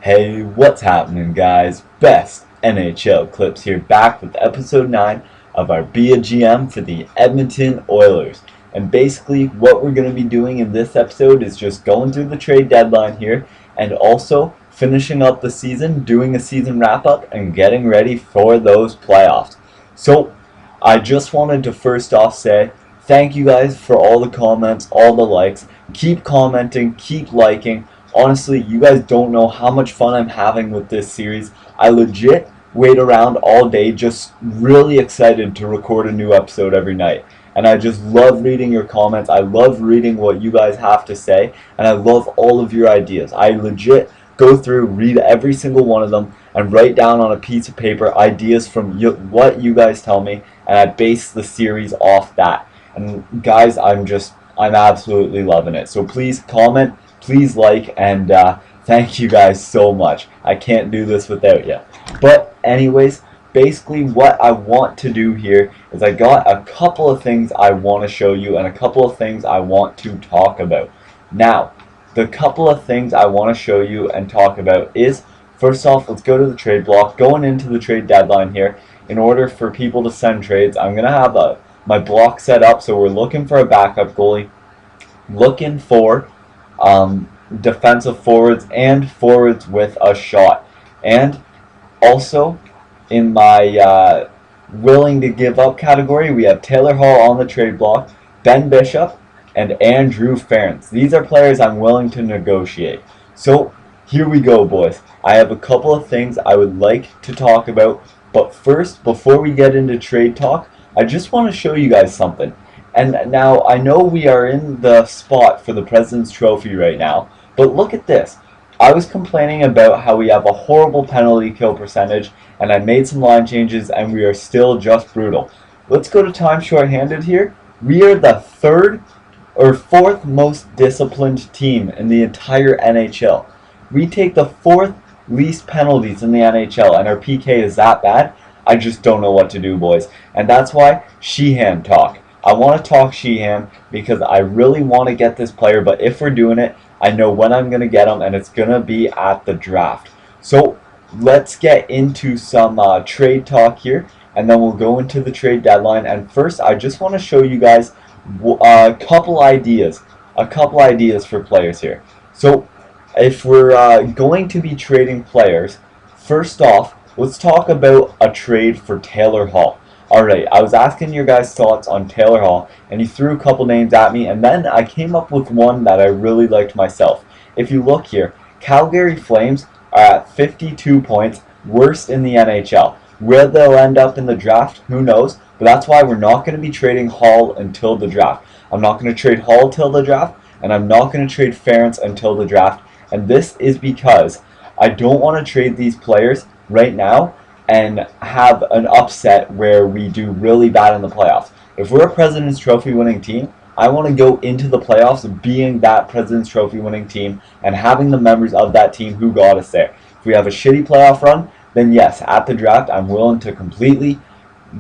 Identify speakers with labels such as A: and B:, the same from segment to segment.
A: Hey, what's happening, guys? Best NHL clips here, back with episode 9 of our Be a GM for the Edmonton Oilers. And basically, what we're going to be doing in this episode is just going through the trade deadline here and also finishing up the season, doing a season wrap-up, and getting ready for those playoffs. So, I just wanted to first off say thank you guys for all the comments, all the likes. Keep commenting, keep liking. Honestly, you guys don't know how much fun I'm having with this series. I legit wait around all day, just really excited to record a new episode every night. And I just love reading your comments. I love reading what you guys have to say. And I love all of your ideas. I legit go through, read every single one of them, and write down on a piece of paper ideas from what you guys tell me. And I base the series off that. And guys, I'm absolutely loving it. So please comment. Please like, and thank you guys so much. I can't do this without you. But anyways, basically what I want to do here is I got a couple of things I want to show you and a couple of things I want to talk about. Now, the couple of things I want to show you and talk about is, first off, let's go to the trade block. Going into the trade deadline here, in order for people to send trades, I'm going to have my block set up. So we're looking for a backup goalie, looking for defensive forwards and forwards with a shot. And also in my willing to give up category, we have Taylor Hall on the trade block, Ben Bishop, and Andrew Ference. These are players I'm willing to negotiate. So here we go, boys. I have a couple of things I would like to talk about, but first, before we get into trade talk, I just want to show you guys something. And now, I know we are in the spot for the President's Trophy right now, but look at this. I was complaining about how we have a horrible penalty kill percentage, and I made some line changes, and we are still just brutal. Let's go to time shorthanded here. We are the third or fourth most disciplined team in the entire NHL. We take the fourth least penalties in the NHL, and our PK is that bad. I just don't know what to do, boys. And that's why Sheehan talk. I want to talk Sheehan because I really want to get this player, but if we're doing it, I know when I'm going to get him, and it's going to be at the draft. So let's get into some trade talk here, and then we'll go into the trade deadline. And first, I just want to show you guys a couple ideas for players here. So if we're going to be trading players, first off, let's talk about a trade for Taylor Hall. Alright, I was asking your guys' thoughts on Taylor Hall, and you threw a couple names at me, and then I came up with one that I really liked myself. If you look here, Calgary Flames are at 52 points, worst in the NHL. Where they'll end up in the draft, who knows, but that's why we're not going to be trading Hall until the draft. I'm not going to trade Hall till the draft, and I'm not going to trade Ference until the draft, and this is because I don't want to trade these players right now and have an upset where we do really bad in the playoffs. If we're a President's Trophy winning team, I want to go into the playoffs being that President's Trophy winning team and having the members of that team who got us there. If we have a shitty playoff run, then yes, at the draft, I'm willing to completely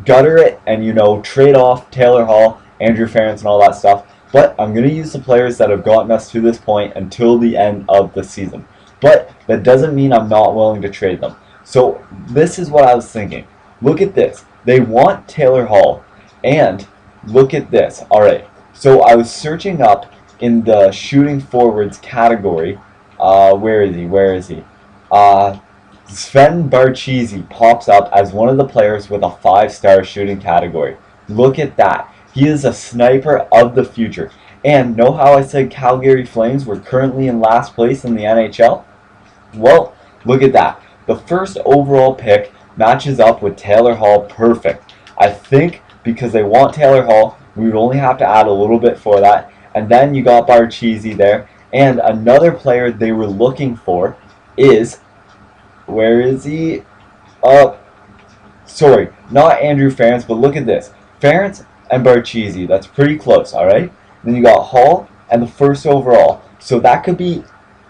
A: gutter it and, trade off Taylor Hall, Andrew Ference, and all that stuff. But I'm going to use the players that have gotten us to this point until the end of the season. But that doesn't mean I'm not willing to trade them. So this is what I was thinking. Look at this. They want Taylor Hall. And look at this. Alright. So I was searching up in the shooting forwards category. Where is he? Sven Barchisi pops up as one of the players with a 5-star shooting category. Look at that. He is a sniper of the future. And know how I said Calgary Flames were currently in last place in the NHL? Well, look at that. The first overall pick matches up with Taylor Hall perfect. I think because they want Taylor Hall, we would only have to add a little bit for that. And then you got Barchisi there. And another player they were looking for is, where is he? Sorry, not Andrew Ference, but look at this. Ference and Barchisi, that's pretty close, alright? Then you got Hall and the first overall. So that could be,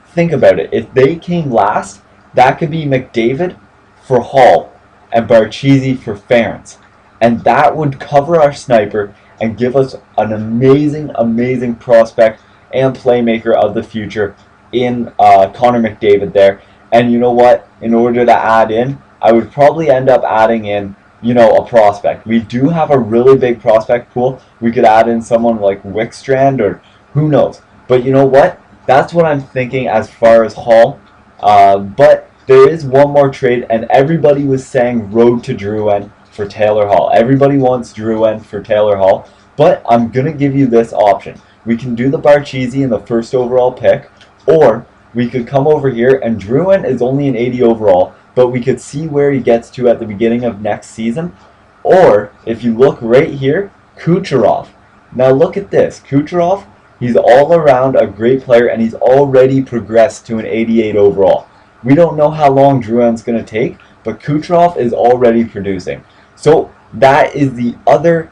A: think about it, if they came last, that could be McDavid for Hall and Barchisi for Ference. And that would cover our sniper and give us an amazing, amazing prospect and playmaker of the future in Connor McDavid there. And you know what? In order to add in, I would probably end up adding in, a prospect. We do have a really big prospect pool. We could add in someone like Wickstrand or who knows. But you know what? That's what I'm thinking as far as Hall. But there is one more trade, and everybody was saying road to Drouin for Taylor Hall. Everybody wants Drouin for Taylor Hall, but I'm going to give you this option. We can do the Barchese in the first overall pick, or we could come over here, and Drouin is only an 80 overall, but we could see where he gets to at the beginning of next season. Or, if you look right here, Kucherov. Now look at this. Kucherov, he's all around a great player, and he's already progressed to an 88 overall. We don't know how long Drouin's going to take, but Kucherov is already producing. So that is the other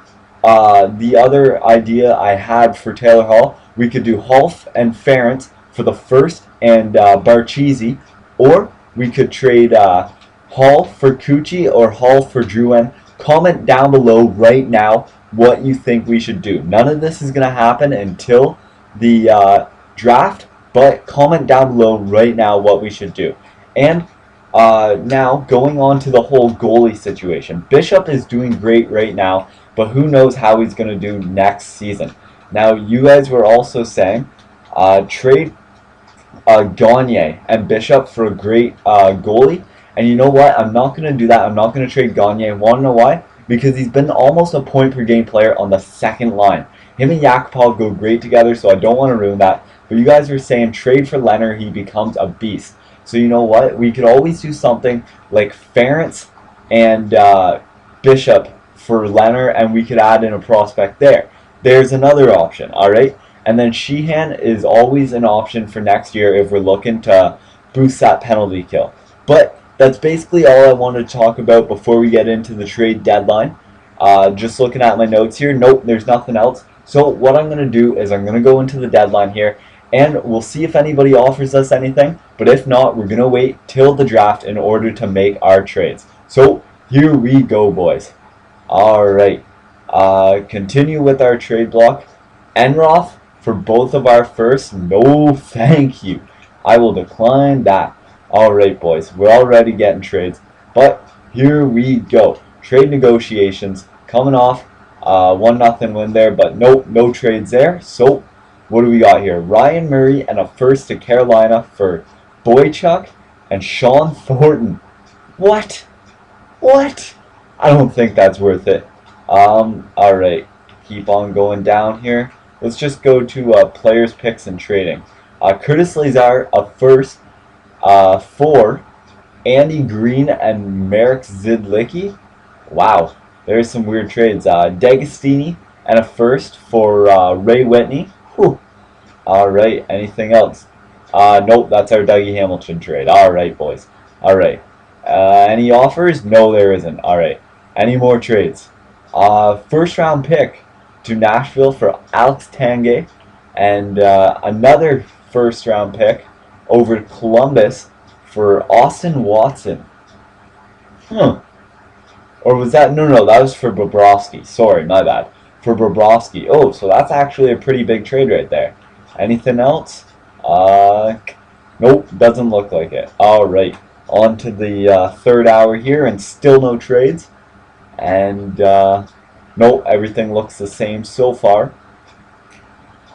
A: idea I had for Taylor Hall. We could do Holf and Ference for the first and Barchese, or we could trade Hall for Cucci or Hall for Drouin. Comment down below right now what you think we should do. None of this is going to happen until the draft, but comment down below right now what we should do. And now going on to the whole goalie situation. Bishop is doing great right now, but who knows how he's going to do next season. Now you guys were also saying trade Gagne and Bishop for a great goalie. And you know what? I'm not going to do that. I'm not going to trade Gagne. Want to know why? Because he's been almost a point per game player on the second line. Him and Yakupov go great together, so I don't want to ruin that. But you guys were saying trade for Leonard, he becomes a beast. So you know what? We could always do something like Ference and Bishop for Leonard, and we could add in a prospect there. There's another option, all right? And then Sheehan is always an option for next year if we're looking to boost that penalty kill. But that's basically all I wanted to talk about before we get into the trade deadline. Just looking at my notes here, nope, there's nothing else. So what I'm going to do is I'm going to go into the deadline here, and we'll see if anybody offers us anything. But if not, we're going to wait till the draft in order to make our trades. So here we go, boys. All right. Continue with our trade block. Enroth for both of our firsts. No, thank you. I will decline that. All right, boys. We're already getting trades. But here we go. Trade negotiations coming off 1-0 win there. But nope, no trades there. So what do we got here? Ryan Murray and a first to Carolina for Boychuk and Sean Thornton. What? What? I don't think that's worth it. Alright. Keep on going down here. Let's just go to players, picks, and trading. Curtis Lazar, a first for Andy Green and Marek Zidlicki. Wow. There's some weird trades. D'Agostini and a first for Ray Whitney. Whew. Alright. Anything else? Nope. That's our Dougie Hamilton trade. Alright, boys. Alright. Any offers? No, there isn't. Alright. Any more trades? First round pick to Nashville for Alex Tanguay, and another first round pick over to Columbus for Austin Watson. Or was that? No, that was for Bobrovsky. Sorry, my bad. For Bobrovsky. Oh, so that's actually a pretty big trade right there. Anything else? Nope, doesn't look like it. Alright. On to the third hour here, and still no trades. And nope, everything looks the same so far.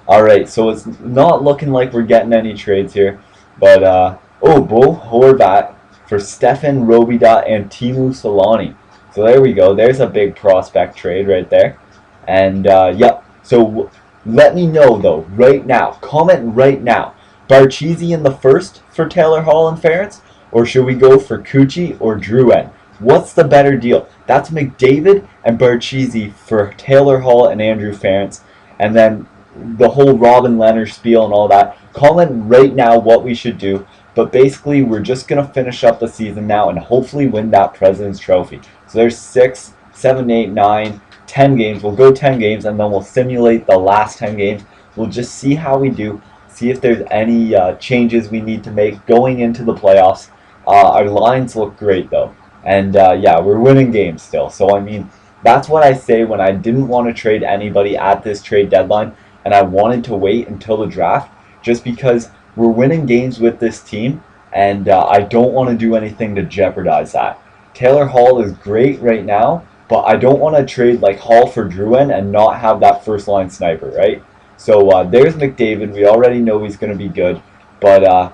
A: Alright, so it's not looking like we're getting any trades here. But, Bo Horvat for Stefan Robida and Teemu Solani. So there we go. There's a big prospect trade right there. And, yep. So let me know, though, right now. Comment right now. Barchese in the first for Taylor Hall and Ference? Or should we go for Cucci or Drouin? What's the better deal? That's McDavid and Barchese for Taylor Hall and Andrew Ference. And then the whole Robin Leonard spiel and all that. Comment right now what we should do. But basically, we're just going to finish up the season now and hopefully win that President's Trophy. So there's 6, 7, 8, 9, 10 games. We'll go 10 games and then we'll simulate the last 10 games. We'll just see how we do. See if there's any changes we need to make going into the playoffs. Our lines look great, though. And, yeah, we're winning games still. So, I mean, that's what I say when I didn't want to trade anybody at this trade deadline. And I wanted to wait until the draft. Just because we're winning games with this team. and I don't want to do anything to jeopardize that. Taylor Hall is great right now, but I don't want to trade like Hall for Drouin and not have that first line sniper, right? So there's McDavid. We already know he's going to be good, but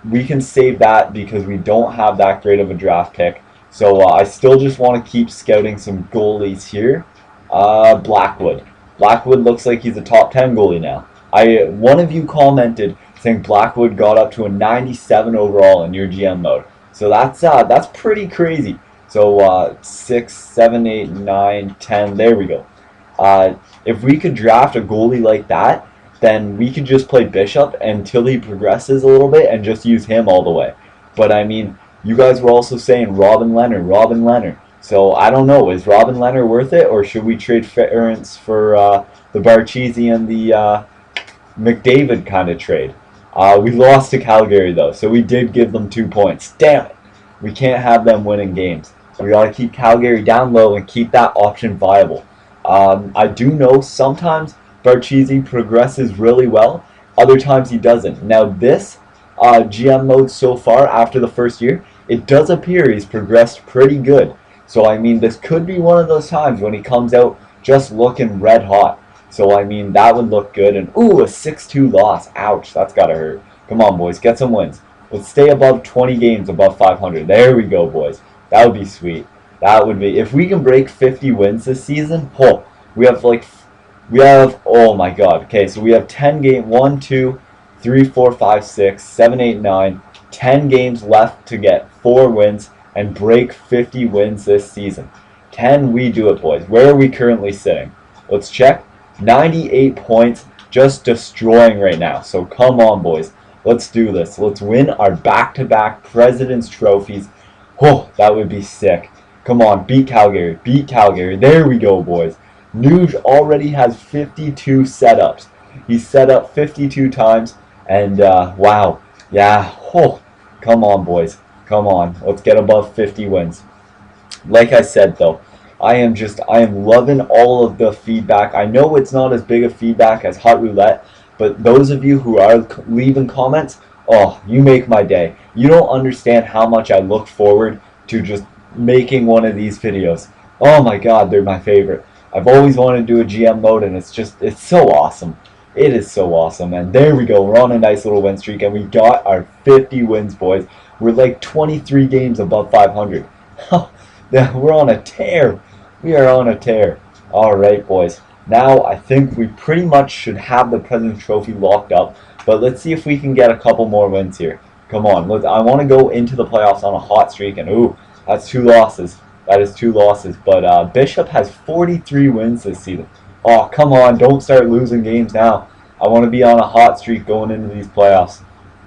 A: we can save that because we don't have that great of a draft pick. So I still just want to keep scouting some goalies here. Blackwood. Blackwood looks like he's a top 10 goalie now. One of you commented saying Blackwood got up to a 97 overall in your GM mode. So that's pretty crazy. So 6, 7, 8, 9, 10. There we go. If we could draft a goalie like that, then we could just play Bishop until he progresses a little bit and just use him all the way. But I mean, you guys were also saying Robin Leonard. So I don't know, is Robin Leonard worth it, or should we trade Ferentz for the Barchesi and the McDavid kind of trade? We lost to Calgary though, so we did give them 2 points. Damn it! We can't have them winning games. We got to keep Calgary down low and keep that option viable. I do know sometimes Barchesi progresses really well, other times he doesn't. Now this GM mode so far after the first year, it does appear he's progressed pretty good. So I mean, this could be one of those times when he comes out just looking red hot. So I mean, that would look good. And ooh, a 6-2 loss. Ouch, that's gotta hurt. Come on, boys, get some wins. Let's stay above 20 games above 500. There we go, boys. That would be sweet. That would be, if we can break 50 wins this season, oh, oh my god. Okay, so we have 10 games, 1, 2, 3, 4, 5, 6, 7, 8, 9, 10 games left to get 4 wins and break 50 wins this season. Can we do it, boys? Where are we currently sitting? Let's check. 98 points, just destroying right now. So come on, boys. Let's do this. Let's win our back-to-back President's Trophies. Oh, that would be sick. Come on, beat Calgary. Beat Calgary. There we go, boys. Nuge already has 52 setups. He's set up 52 times. And, wow. Yeah. Oh, come on, boys. Come on. Let's get above 50 wins. Like I said, though, I am loving all of the feedback. I know it's not as big a feedback as Hot Roulette, but those of you who are leaving comments, oh, you make my day. You don't understand how much I look forward to just making one of these videos. Oh my god, they're my favorite. I've always wanted to do a GM mode, and it's so awesome. It is so awesome. And there we go. We're on a nice little win streak, and we got our 50 wins, boys. We're like 23 games above 500. We're on a tear. We are on a tear. All right, boys. Now I think we pretty much should have the President's Trophy locked up. But let's see if we can get a couple more wins here. Come on. I want to go into the playoffs on a hot streak. And ooh, that's 2 losses. That is 2 losses. But Bishop has 43 wins this season. Oh, come on. Don't start losing games now. I want to be on a hot streak going into these playoffs.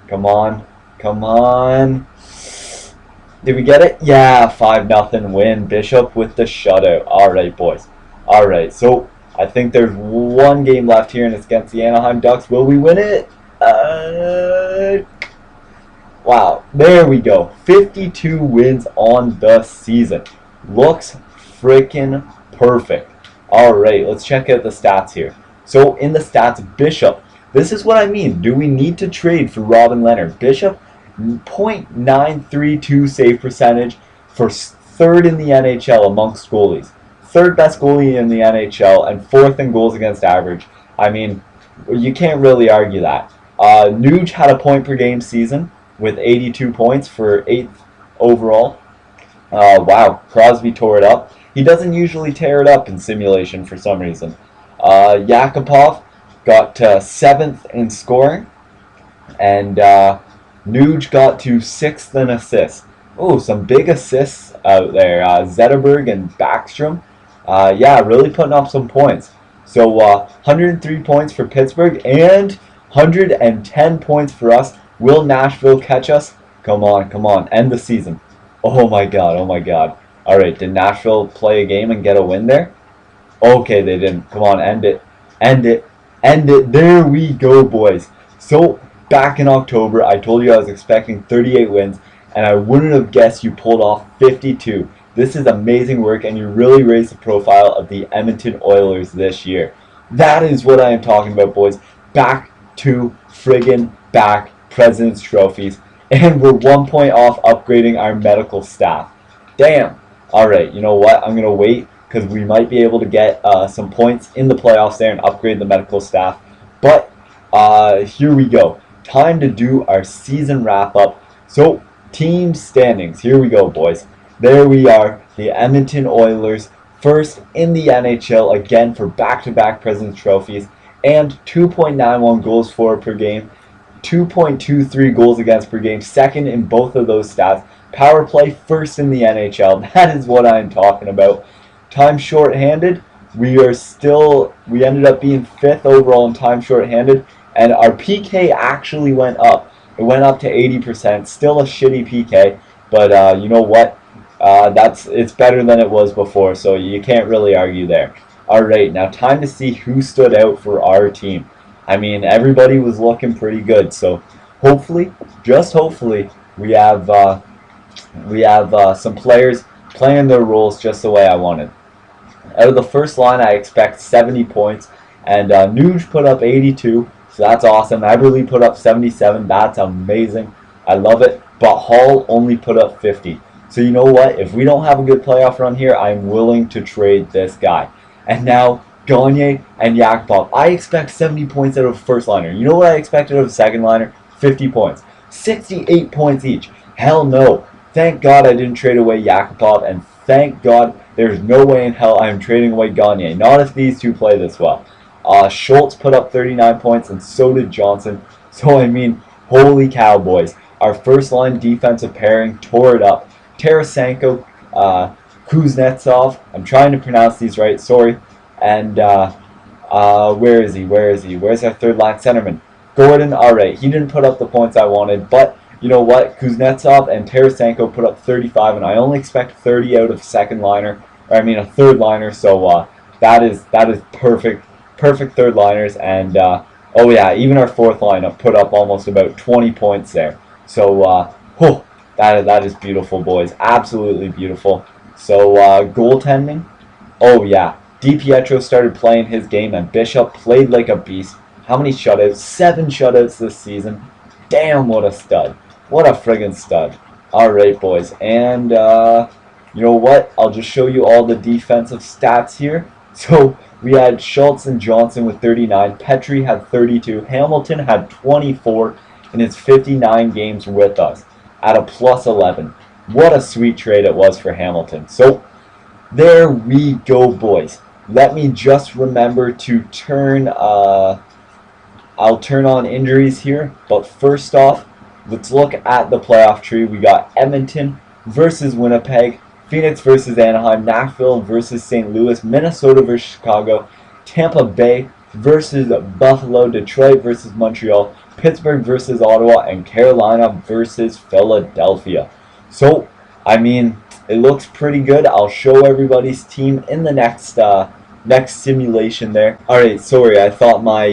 A: Come on. Come on. Did we get it? Yeah, 5-0 win. Bishop with the shutout. All right, boys. All right, so I think there's 1 game left here, and it's against the Anaheim Ducks. Will we win it? Wow, there we go. 52 wins on the season. Looks freaking perfect. All right, let's check out the stats here. So in the stats, Bishop. This is what I mean. Do we need to trade for Robin Leonard? Bishop, .932 save percentage for 3rd in the NHL amongst goalies. 3rd best goalie in the NHL and 4th in goals against average. I mean, you can't really argue that. Nuge had a point per game season with 82 points for 8th overall. Wow, Crosby tore it up. He doesn't usually tear it up in simulation for some reason. Yakupov got 7th in scoring, and Nuge got to 6th in assists. Oh, some big assists out there. Zetterberg and Backstrom. Yeah, really putting up some points. So 103 points for Pittsburgh and 110 points for us. Will Nashville catch us? Come on, come on. End the season. Oh my god, oh my god. Alright, did Nashville play a game and get a win there? Okay, they didn't. Come on, end it. End it. End it. There we go, boys. So, back in October, I told you I was expecting 38 wins, and I wouldn't have guessed you pulled off 52. This is amazing work, and you really raised the profile of the Edmonton Oilers this year. That is what I am talking about, boys. Back to friggin' back President's Trophies. And we're 1 point off upgrading our medical staff. Damn. Alright, you know what? I'm going to wait because we might be able to get some points in the playoffs there and upgrade the medical staff. But here we go. Time to do our season wrap-up. So, team standings. Here we go, boys. There we are. The Edmonton Oilers, first in the NHL again for back-to-back President's Trophies and 2.91 goals for per game. 2.23 goals against per game, second in both of those stats. Power play, first in the NHL. That is what I'm talking about. Time shorthanded, we ended up being 5th overall in time shorthanded, and our PK actually went up. It went up to 80%. Still a shitty PK, but you know what? It's better than it was before, so you can't really argue there. Alright, now time to see who stood out for our team. I mean, everybody was looking pretty good, so hopefully, just hopefully, we have some players playing their roles just the way I wanted. Out of the first line, I expect 70 points, and Nuge put up 82, so that's awesome. Eberle put up 77, that's amazing. I love it, but Hall only put up 50. So you know what? If we don't have a good playoff run here, I'm willing to trade this guy. And now, Gagne and Yakupov. I expect 70 points out of a first liner. You know what I expected out of a second liner? 50 points. 68 points each. Hell no. Thank God I didn't trade away Yakupov, and thank God there's no way in hell I'm trading away Gagne. Not if these two play this well. Schultz put up 39 points, and so did Johnson. So, I mean, holy cow, boys. Our first line defensive pairing tore it up. Tarasenko, Kuznetsov. I'm trying to pronounce these right, sorry. And where is he? Where's our third line centerman? Gordon, alright, he didn't put up the points I wanted, but you know what? Kuznetsov and Tarasenko put up 35, and I only expect 30 out of a third liner, so that is perfect third liners, and oh yeah, even our fourth lineup put up almost about 20 points there. So that is beautiful, boys. Absolutely beautiful. So goaltending, oh yeah. DiPietro started playing his game, and Bishop played like a beast. How many shutouts? 7 shutouts this season. Damn, what a stud. What a friggin' stud. Alright, boys. And, you know what? I'll just show you all the defensive stats here. So, we had Schultz and Johnson with 39. Petrie had 32. Hamilton had 24 in his 59 games with us at a plus 11. What a sweet trade it was for Hamilton. So, there we go, boys. Let me just remember to turn, I'll turn on injuries here. But first off, let's look at the playoff tree. We got Edmonton versus Winnipeg, Phoenix versus Anaheim, Nashville versus St. Louis, Minnesota versus Chicago, Tampa Bay versus Buffalo, Detroit versus Montreal, Pittsburgh versus Ottawa, and Carolina versus Philadelphia. So, I mean, it looks pretty good. I'll show everybody's team in the next simulation there. Alright, sorry, I thought my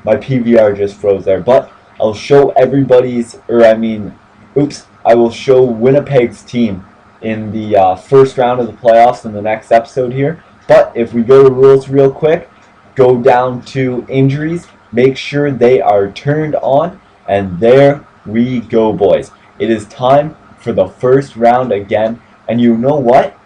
A: PVR just froze there, but I'll show everybody's, I will show Winnipeg's team in the first round of the playoffs in the next episode here. But if we go to rules real quick, go down to injuries, make sure they are turned on, and there we go, boys. It is time for the first round again. And you know what?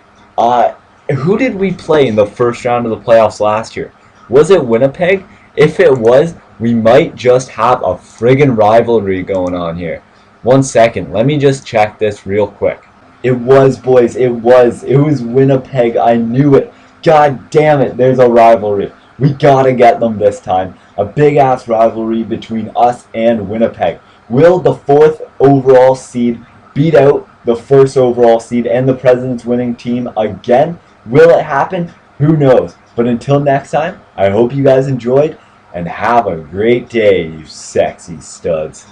A: Who did we play in the first round of the playoffs last year? Was it Winnipeg? If it was, we might just have a friggin' rivalry going on here. 1 second, let me just check this real quick. It was, boys, it was Winnipeg. I knew it. God damn it, there's a rivalry. We gotta get them this time. A big-ass rivalry between us and Winnipeg. Will the 4th overall seed beat out the 1st overall seed and the President's winning team again? Will it happen? Who knows? But until next time, I hope you guys enjoyed, and have a great day, you sexy studs.